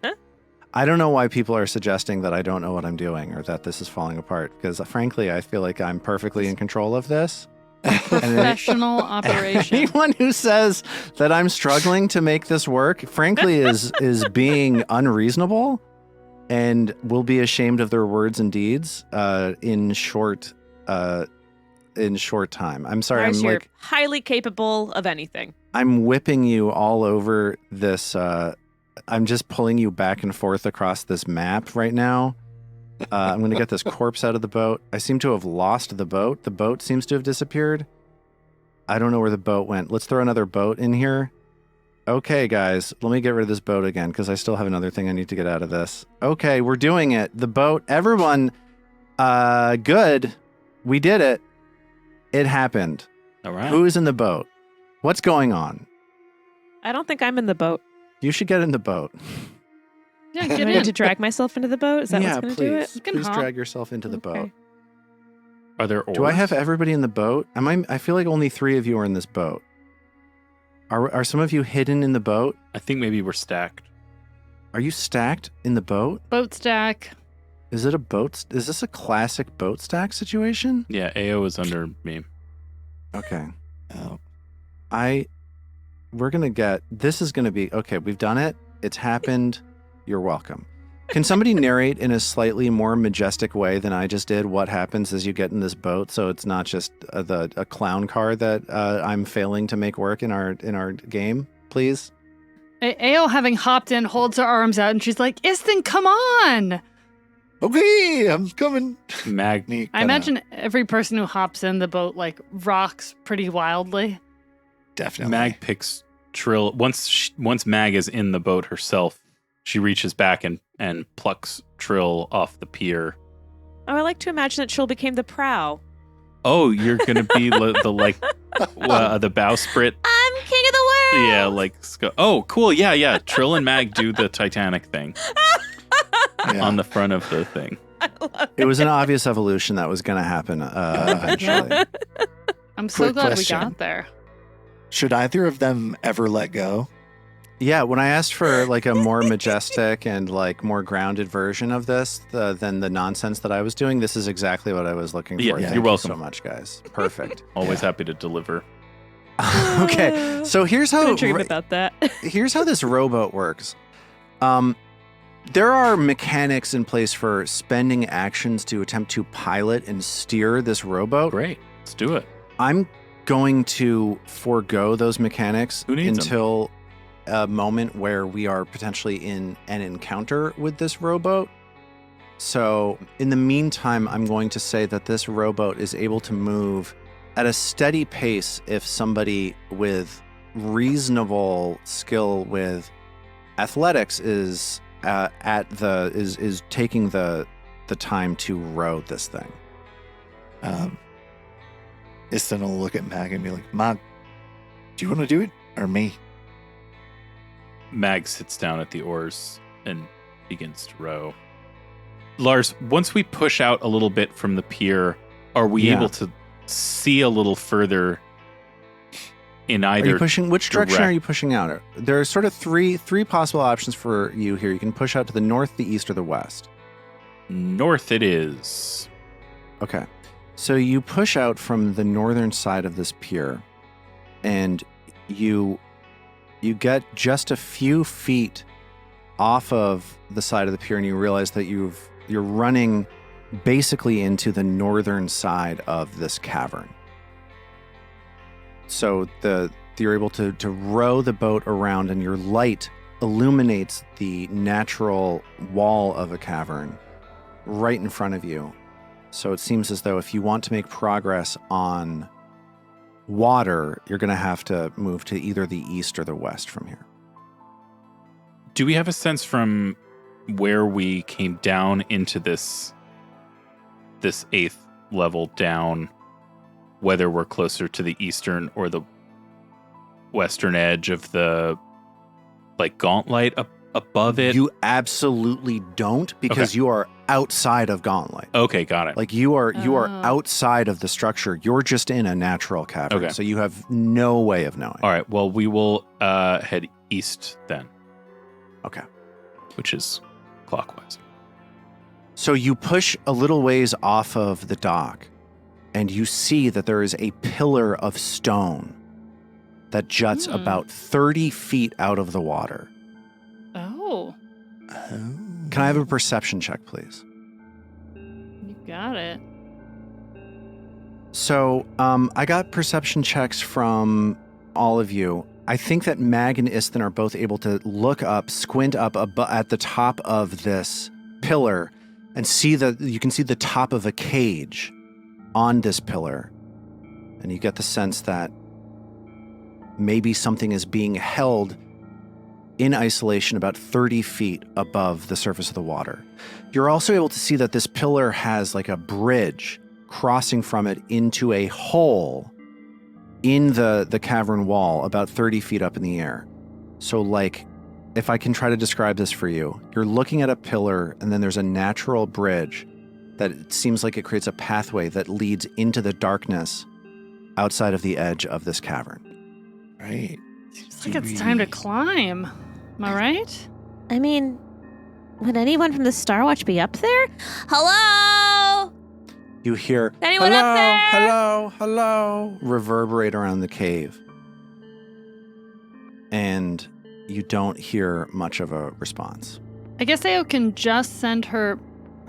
I don't know why people are suggesting that I don't know what I'm doing or that this is falling apart, because frankly, I feel like I'm perfectly in control of this. Professional operation. Anyone who says that I'm struggling to make this work, frankly, is being unreasonable and will be ashamed of their words and deeds in short time. I'm sorry. Lars, I'm you're like highly capable of anything. I'm whipping you all over this. I'm just pulling you back and forth across this map right now. I'm going to get this corpse out of the boat. I seem to have lost the boat. The boat seems to have disappeared. I don't know where the boat went. Let's throw another boat in here. Okay, guys, let me get rid of this boat again because I still have another thing I need to get out of this. Okay, we're doing it. The boat, everyone, good. We did it. It happened. All right. Who's in the boat? What's going on? I don't think I'm in the boat. You should get in the boat. Yeah, Do get I need in. to drag myself into the boat? Is that yeah, what's going to do it? please. You can Please hop. drag yourself into the boat. Okay. Are there oars? Do I have everybody in the boat? I feel like only 3 of you are in this boat. Are some of you hidden in the boat? I think maybe we're stacked. Are you stacked in the boat? Boat stack. Is it a boat? Is this a classic boat stack situation? Yeah, AO is under me. Okay. Oh. This is gonna be okay. We've done it. It's happened. You're welcome. Can somebody narrate in a slightly more majestic way than I just did what happens as you get in this boat, so it's not just a clown car that I'm failing to make work in our game, please? Ao, having hopped in, holds her arms out, and she's like, Iston, come on! Okay, I'm coming. Mag. Me I kinda- imagine every person who hops in the boat, like, rocks pretty wildly. Definitely. Mag picks Trill. Once Mag is in the boat herself, she reaches back and plucks Trill off the pier. Oh, I like to imagine that Trill became the prow. Oh, you're gonna be the bowsprit. I'm king of the Yeah, like oh, cool. Yeah. Trill and Mag do the Titanic thing on the front of the thing. I love It was an obvious evolution that was going to happen eventually. I'm so Quick glad question. we got there. Should either of them ever let go? Yeah, when I asked for like a more majestic and like more grounded version of this than the nonsense that I was doing, this is exactly what I was looking for. Yeah, Thank you're welcome. you so much, guys. Perfect. Always happy to deliver. Okay, so here's I'm how gonna dream about that. here's how this rowboat works. There are mechanics in place for spending actions to attempt to pilot and steer this rowboat. Great. Let's do it. I'm going to forego those mechanics Who needs 'em? until a moment where we are potentially in an encounter with this rowboat. So in the meantime, I'm going to say that this rowboat is able to move at a steady pace if somebody with reasonable skill with athletics is taking the time to row this thing. Istin will look at Mag and be like, Mag, do you want to do it or me? Mag sits down at the oars and begins to row. Lars, once we push out a little bit from the pier, are we Yeah. able to see a little further in Are either you pushing? Which direction direct- are you pushing out? There are sort of three possible options for you here. You can push out to the north, the east, or the west. north it is. Okay. So you push out from the northern side of this pier, and you get just a few feet off of the side of the pier, and you realize that you're running basically into the northern side of this cavern. So you're able to row the boat around, and your light illuminates the natural wall of a cavern right in front of you. So it seems as though if you want to make progress on water, you're going to have to move to either the east or the west from here. Do we have a sense from where we came down into this 8th level down, whether we're closer to the eastern or the western edge of the gauntlet above it? You absolutely don't, because Okay. you are outside of Gauntlet. Okay, got it. Like you are Oh. outside of the structure. You're just in a natural cavern. Okay. So you have no way of knowing. All right, well, we will head east then, Okay. which is clockwise. So you push a little ways off of the dock, and you see that there is a pillar of stone that juts about 30 feet out of the water. Oh, Can I have a perception check, please? you got it. So I got perception checks from all of you. I think that Mag and Istin are both able to look up, squint up at the top of this pillar, and you can see the top of a cage on this pillar. And you get the sense that maybe something is being held in isolation about 30 feet above the surface of the water. You're also able to see that this pillar has like a bridge crossing from it into a hole in the cavern wall about 30 feet up in the air. So like, if I can try to describe this for you, you're looking at a pillar, and then there's a natural bridge that it seems like it creates a pathway that leads into the darkness outside of the edge of this cavern. Right. Seems like it's time to climb. Am I right? I mean, would anyone from the Starwatch be up there? Hello? You hear, Anyone hello, up there? hello, hello, reverberate around the cave. And you don't hear much of a response. I guess Ao can just send her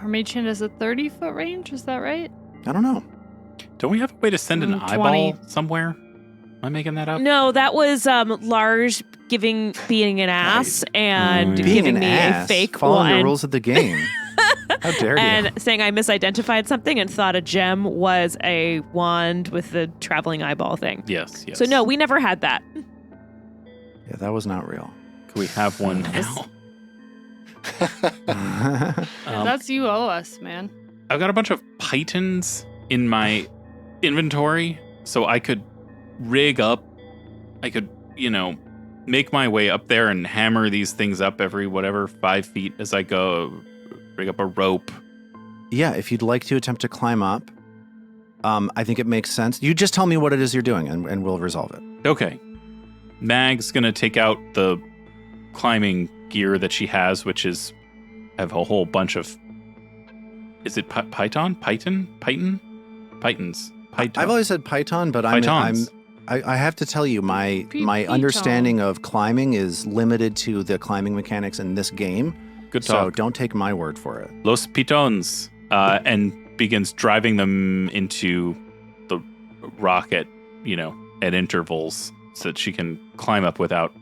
mage hand as a 30-foot range. Is that right? I don't know. Don't we have a way to send an 20. eyeball somewhere? Am I making that up? No, that was Lars being an ass and Being giving an me ass, a fake following the one rules of the game. How dare you? and saying I misidentified something and thought a gem was a wand with the traveling eyeball thing. Yes. So no, we never had that. Yeah, that was not real. Can we have one now? That's you owe us, man. I've got a bunch of pythons in my inventory, so I could rig up. I could, make my way up there and hammer these things up every 5 feet as I go. Bring up a rope. Yeah, if you'd like to attempt to climb up, I think it makes sense. You just tell me what it is you're doing, and we'll resolve it. Okay. Mag's gonna take out the climbing gear that she has, which is have a whole bunch of. Is it pythons? I've always said python, but I have to tell you, my understanding of climbing is limited to the climbing mechanics in this game. Good so talk. Don't take my word for it. Los pitons, and begins driving them into the rock at intervals so that she can climb up without.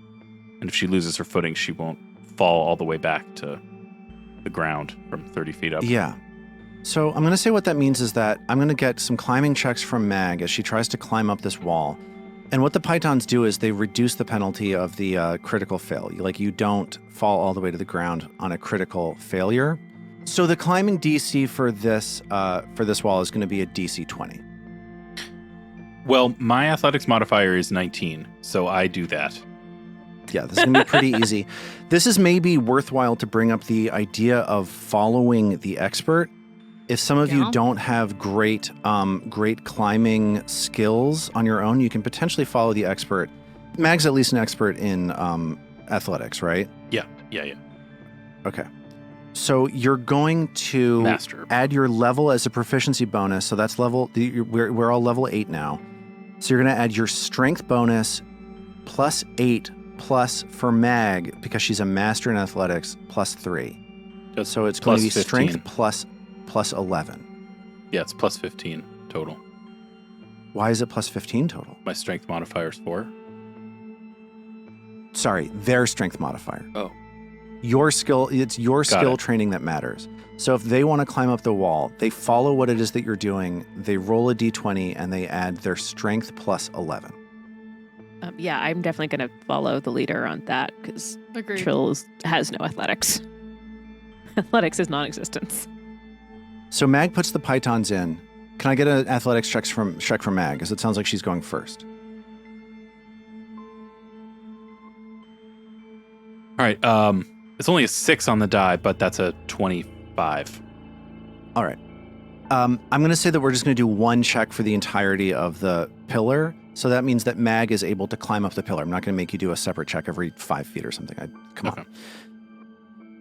And if she loses her footing, she won't fall all the way back to the ground from 30 feet up. Yeah. So I'm going to say what that means is that I'm going to get some climbing checks from Mag as she tries to climb up this wall. And what the pythons do is they reduce the penalty of the critical fail. Like, you don't fall all the way to the ground on a critical failure. So the climbing DC for this wall is going to be a DC 20. Well, my athletics modifier is 19, so I do that. Yeah, this is going to be pretty easy. This is maybe worthwhile to bring up the idea of following the expert. If some of you don't have great climbing skills on your own, you can potentially follow the expert. Mag's at least an expert in athletics, right? Yeah. Okay. So you're going to add your level as a proficiency bonus. So that's level. We're all level 8 now. So you're going to add your strength bonus plus 8 plus for Mag, because she's a master in athletics, plus 3. So it's going to be 15. strength plus 11. Yeah, it's plus 15 total. Why is it plus 15 total? My strength modifier is 4. Sorry, their strength modifier. Oh. Your skill, it's your skill training that matters. So if they want to climb up the wall, they follow what it is that you're doing, they roll a d20, and they add their strength plus 11. Yeah, I'm definitely going to follow the leader on that, because Trill has no athletics. Athletics is non-existence. So Mag puts the pythons in. Can I get an athletics check from Mag? Because it sounds like she's going first. All right. It's only a 6 on the die, but that's a 25. All right. I'm going to say that we're just going to do one check for the entirety of the pillar. So that means that Mag is able to climb up the pillar. I'm not going to make you do a separate check every 5 feet or something. Come on.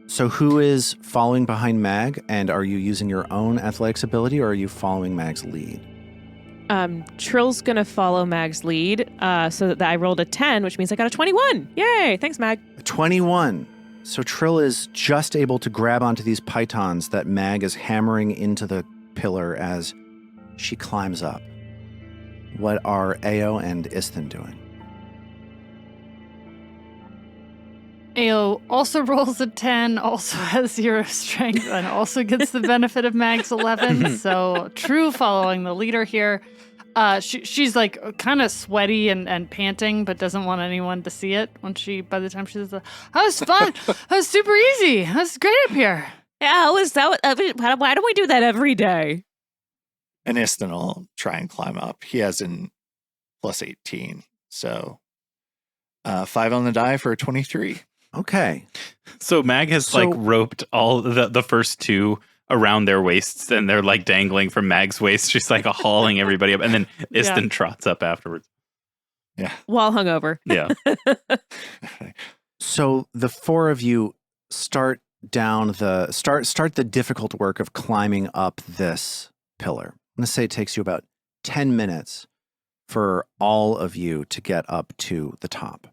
So who is following behind Mag, and are you using your own athletics ability, or are you following Mag's lead? Trill's going to follow Mag's lead, so that I rolled a 10, which means I got a 21. Yay! Thanks, Mag. 21. So Trill is just able to grab onto these pythons that Mag is hammering into the pillar as she climbs up. What are Ao and Isthin doing? Ao also rolls a 10, also has 0 strength, and also gets the benefit of Mag's 11. So true following the leader here. She's like kind of sweaty and panting, but doesn't want anyone to see it by the time she says, that was fun. That was super easy. That was great up here. Yeah, how is that? Why don't we do that every day? And Isthin will try and climb up. He has an plus 18. So 5 on the die for a 23. Okay. So Mag has roped all the first 2 around their waists, and they're like dangling from Mag's waist. She's like hauling everybody up, and then Isthin trots up afterwards. Yeah. While hungover. Yeah. So the 4 of you start the difficult work of climbing up this pillar. I'm going to say it takes you about 10 minutes for all of you to get up to the top.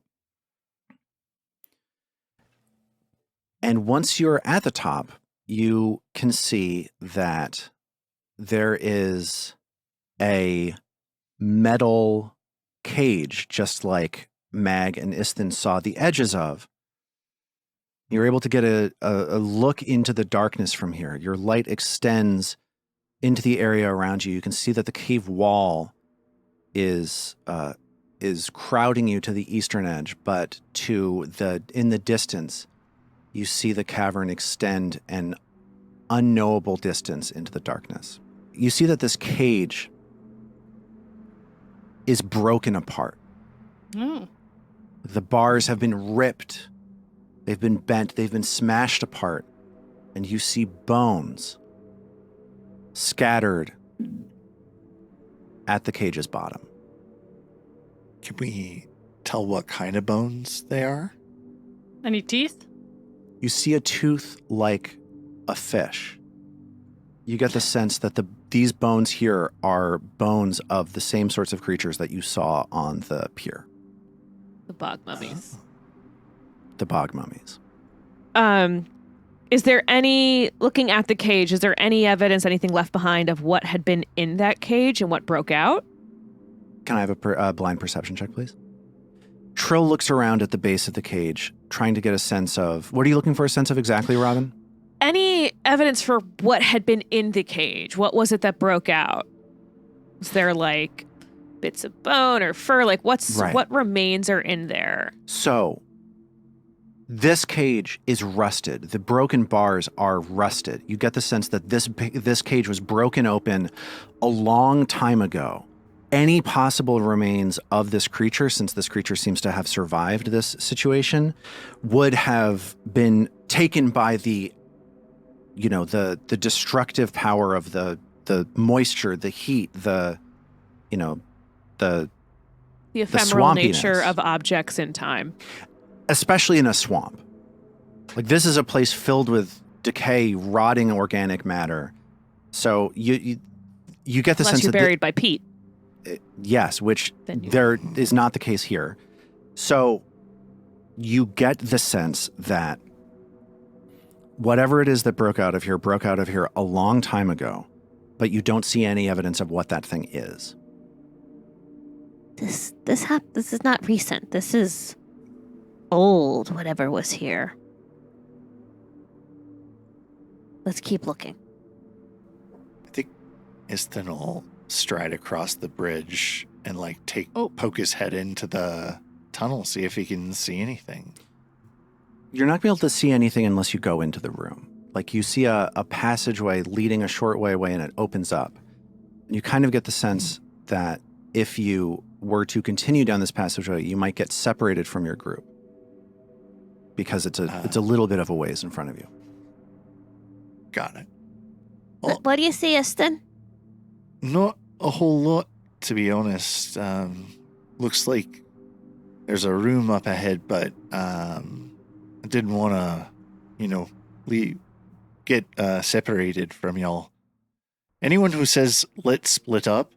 And once you're at the top, you can see that there is a metal cage, just like Mag and Isthin saw the edges of. You're able to get a look into the darkness from here. Your light extends into the area around you. You can see that the cave wall is crowding you to the eastern edge, but in the distance, you see the cavern extend an unknowable distance into the darkness. You see that this cage is broken apart. Oh. The bars have been ripped. They've been bent. They've been smashed apart. And you see bones scattered at the cage's bottom. Can we tell what kind of bones they are? Any teeth? You see a tooth like a fish. You get the sense that these bones here are bones of the same sorts of creatures that you saw on the pier. The bog mummies. The bog mummies. Is there any, looking at the cage, is there any evidence, anything left behind of what had been in that cage and what broke out? Can I have a blind perception check, please? Trill looks around at the base of the cage, trying to get a sense of... What are you looking for a sense of exactly, Robin? Any evidence for what had been in the cage? What was it that broke out? Was there, like, bits of bone or fur? Like, what remains are in there? So, this cage is rusted. The broken bars are rusted. You get the sense that this cage was broken open a long time ago. Any possible remains of this creature, since this creature seems to have survived this situation, would have been taken by the destructive power of the moisture, the heat, the ephemeral nature swampiness. of objects in time. Especially in a swamp. Like, this is a place filled with decay, rotting organic matter. So you get the Unless sense you're that buried by peat. Yes, which Then you- there is not the case here. So you get the sense that whatever it is that broke out of here a long time ago, but you don't see any evidence of what that thing is. This is not recent. This is old, whatever was here. Let's keep looking. I think Iston will stride across the bridge and poke his head into the tunnel, see if he can see anything. You're not going to be able to see anything unless you go into the room. Like, you see a passageway leading a short way away, and it opens up. And you kind of get the sense that if you were to continue down this passageway, you might get separated from your group. Because it's a little bit of a ways in front of you. Got it. What do you see, Iston? Not a whole lot, to be honest. Looks like there's a room up ahead, but I didn't want to, get separated from y'all. Anyone who says let's split up,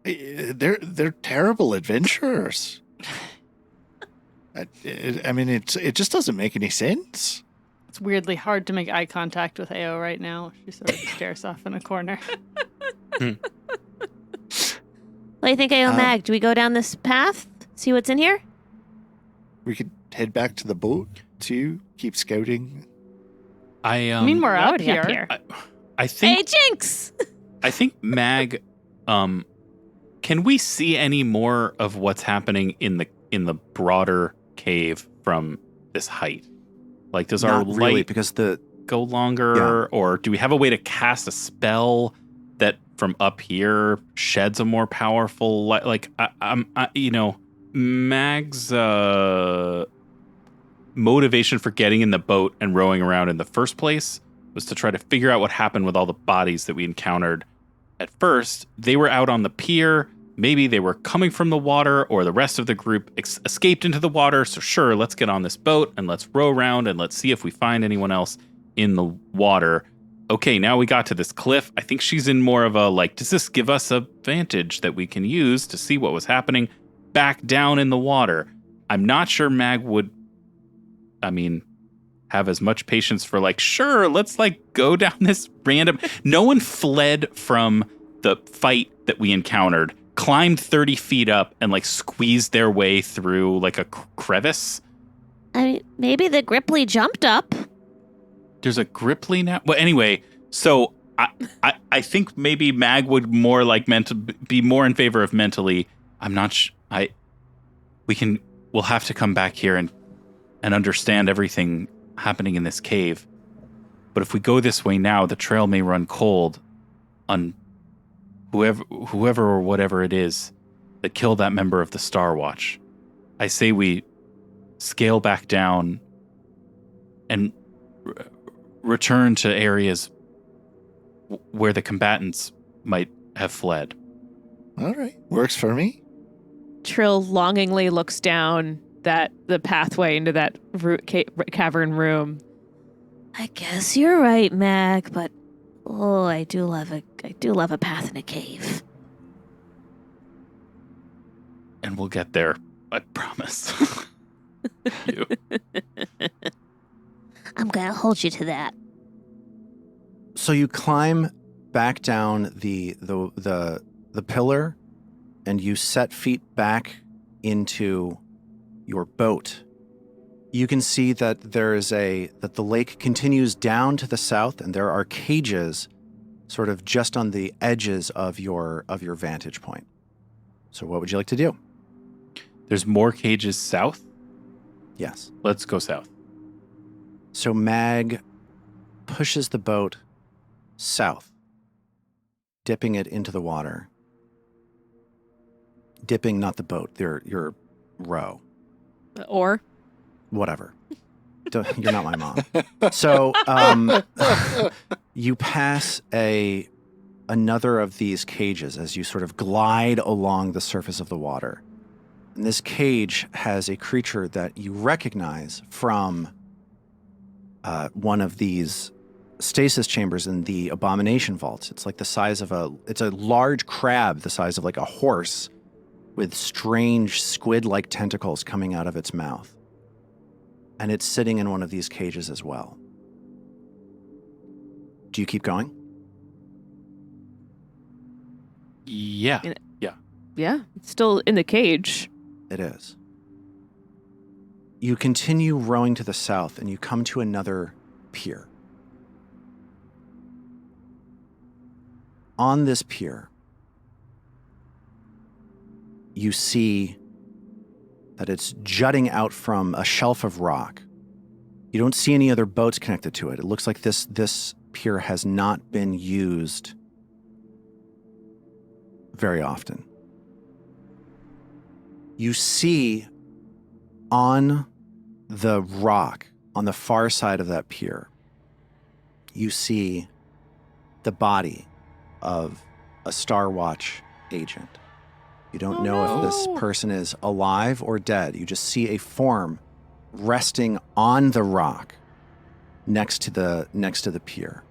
they're terrible adventurers. It just doesn't make any sense. It's weirdly hard to make eye contact with AO right now. She sort of stares off in a corner. What do you think, AO Mag? Do we go down this path? See what's in here? We could head back to the boat too. Keep scouting. I mean, we're up already here. I think Hey, Jinx! I think Mag, can we see any more of what's happening in the broader cave from this height? Like, does our Not really, light because go longer, or do we have a way to cast a spell that from up here sheds a more powerful light? Like, Mag's motivation for getting in the boat and rowing around in the first place was to try to figure out what happened with all the bodies that we encountered. At first, they were out on the pier. Maybe they were coming from the water, or the rest of the group escaped into the water. So sure, let's get on this boat and let's row around and let's see if we find anyone else in the water. Okay, now we got to this cliff. I think she's in more of a, does this give us a vantage that we can use to see what was happening back down in the water? I'm not sure Mag would, have as much patience for sure, let's go down this random... No one fled from the fight that we encountered, climbed 30 feet up and squeezed their way through a crevice. Maybe the Gripply jumped up. There's a Gripply now? Well, anyway, so I think maybe Mag would more be more in favor of mentally. I'm not we'll have to come back here and understand everything happening in this cave. But if we go this way now, the trail may run cold on whoever or whatever it is that killed that member of the Starwatch. I say we scale back down and return to areas where the combatants might have fled. All right. Works for me. Trill longingly looks down the pathway into that cavern room. I guess you're right, Mag, but I do love a path in a cave. And we'll get there, I promise. You. I'm gonna hold you to that. So you climb back down the pillar, and you set feet back into your boat. You can see that that the lake continues down to the south, and there are cages sort of just on the edges of your vantage point. So what would you like to do? There's more cages south? Yes. Let's go south. So Mag pushes the boat south, dipping it into the water. Dipping, not the boat, your row. Or? Whatever. You're not my mom. So you pass another of these cages as you sort of glide along the surface of the water. And this cage has a creature that you recognize from one of these stasis chambers in the Abomination vaults. It's like the size of it's a large crab the size of like a horse with strange squid-like tentacles coming out of its mouth. And it's sitting in one of these cages as well. Do you keep going? Yeah. Yeah, it's still in the cage. It is. You continue rowing to the south, and you come to another pier. On this pier, you see that it's jutting out from a shelf of rock. You don't see any other boats connected to it. It looks like this pier has not been used very often. You see on the rock, on the far side of that pier, you see the body of a Starwatch agent. You don't know if this person is alive or dead. You just see a form resting on the rock next to the pier.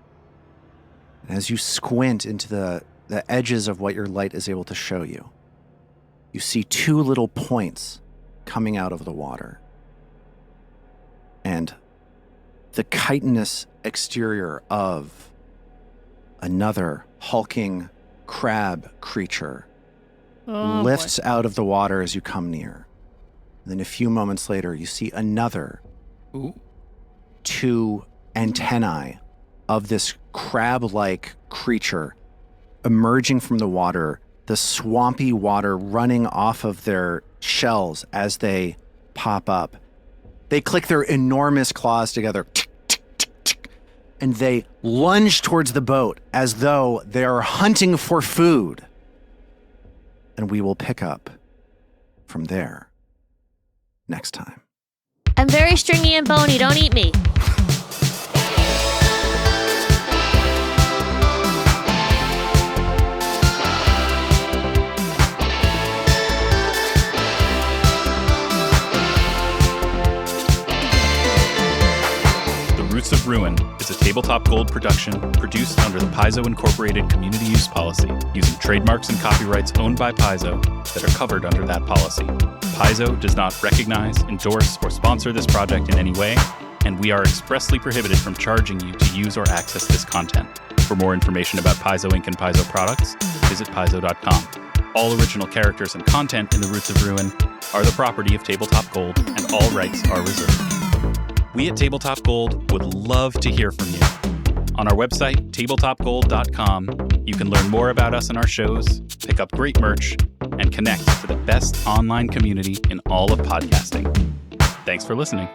And as you squint into the edges of what your light is able to show you, you see two little points coming out of the water. And the chitinous exterior of another hulking crab creature lifts out of the water as you come near. And then a few moments later, you see another two antennae of this crab-like creature emerging from the water, the swampy water running off of their shells as they pop up. They click their enormous claws together, and they lunge towards the boat as though they are hunting for food. And we will pick up from there next time. I'm very stringy and bony. Don't eat me. Roots of Ruin is a Tabletop Gold production produced under the Paizo Incorporated Community Use Policy, using trademarks and copyrights owned by Paizo that are covered under that policy. Paizo does not recognize, endorse, or sponsor this project in any way, and we are expressly prohibited from charging you to use or access this content. For more information about Paizo Inc. and Paizo products, visit paizo.com. All original characters and content in the Roots of Ruin are the property of Tabletop Gold, and all rights are reserved. We at Tabletop Gold would love to hear from you. On our website, tabletopgold.com, you can learn more about us and our shows, pick up great merch, and connect to the best online community in all of podcasting. Thanks for listening.